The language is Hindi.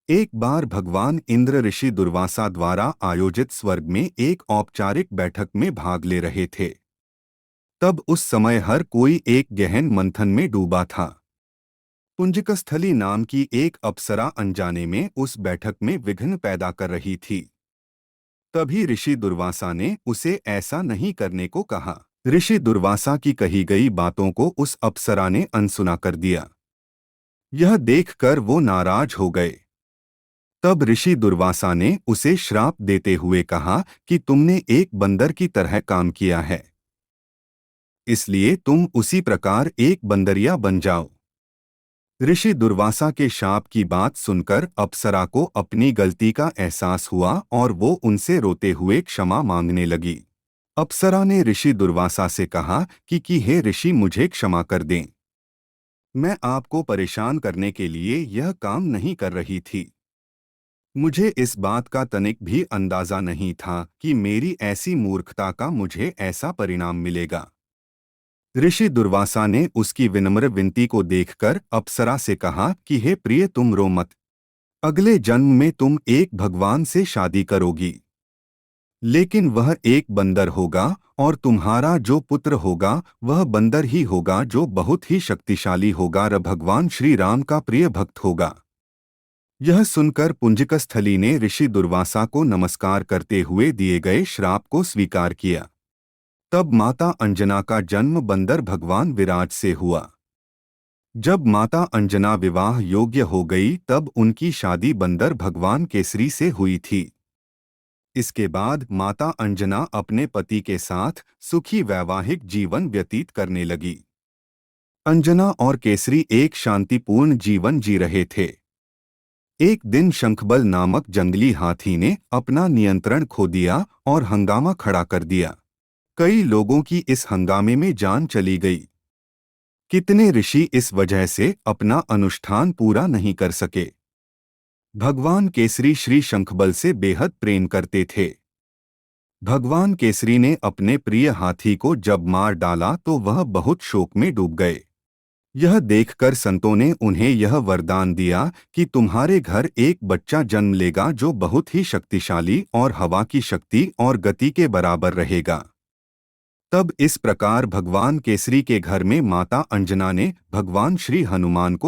एक बार भगवान इंद्र ऋषि दुर्वासा द्वारा आयोजित स्वर्ग में एक औपचारिक बैठक में भाग ले रहे थे। तब उस समय हर कोई एक गहन मंथन में डूबा था। पुंजिकस्थली नाम की एक अप्सरा अनजाने में उस बैठक में विघ्न पैदा कर रही थी। तभी ऋषि दुर्वासा ने उसे ऐसा नहीं करने को कहा। ऋषि दुर्वासा की कही गई बातों को उस अप्सरा ने अनसुना कर दिया। यह देखकर वो नाराज हो गए। तब ऋषि दुर्वासा ने उसे श्राप देते हुए कहा कि तुमने एक बंदर की तरह काम किया है, इसलिए तुम उसी प्रकार एक बंदरिया बन जाओ। ऋषि दुर्वासा के शाप की बात सुनकर अप्सरा को अपनी गलती का एहसास हुआ और वो उनसे रोते हुए क्षमा मांगने लगी। अप्सरा ने ऋषि दुर्वासा से कहा कि हे ऋषि, मुझे क्षमा कर दें। मैं आपको परेशान करने के लिए यह काम नहीं कर रही थी। मुझे इस बात का तनिक भी अंदाजा नहीं था कि मेरी ऐसी मूर्खता का मुझे ऐसा परिणाम मिलेगा। ऋषि दुर्वासा ने उसकी विनम्र विनती को देखकर अप्सरा से कहा कि हे प्रिय, तुम रो मत। अगले जन्म में तुम एक भगवान से शादी करोगी, लेकिन वह एक बंदर होगा और तुम्हारा जो पुत्र होगा वह बंदर ही होगा, जो बहुत ही शक्तिशाली होगा और भगवान श्री राम का प्रिय भक्त होगा। यह सुनकर पुंजिकस्थली ने ऋषि दुर्वासा को नमस्कार करते हुए दिए गए श्राप को स्वीकार किया। तब माता अंजना का जन्म बंदर भगवान विराट से हुआ। जब माता अंजना विवाह योग्य हो गई तब उनकी शादी बंदर भगवान केसरी से हुई थी। इसके बाद माता अंजना अपने पति के साथ सुखी वैवाहिक जीवन व्यतीत करने लगी। अंजना और केसरी एक शांतिपूर्ण जीवन जी रहे थे। एक दिन शंखबल नामक जंगली हाथी ने अपना नियंत्रण खो दिया और हंगामा खड़ा कर दिया। कई लोगों की इस हंगामे में जान चली गई। कितने ऋषि इस वजह से अपना अनुष्ठान पूरा नहीं कर सके। भगवान केसरी श्री शंखबल से बेहद प्रेम करते थे। भगवान केसरी ने अपने प्रिय हाथी को जब मार डाला तो वह बहुत शोक में डूब गए। यह देखकर संतों ने उन्हें यह वरदान दिया कि तुम्हारे घर एक बच्चा जन्म लेगा जो बहुत ही शक्तिशाली और हवा की शक्ति और गति के बराबर रहेगा। तब इस प्रकार भगवान केसरी के घर में माता अंजना ने भगवान श्री हनुमान को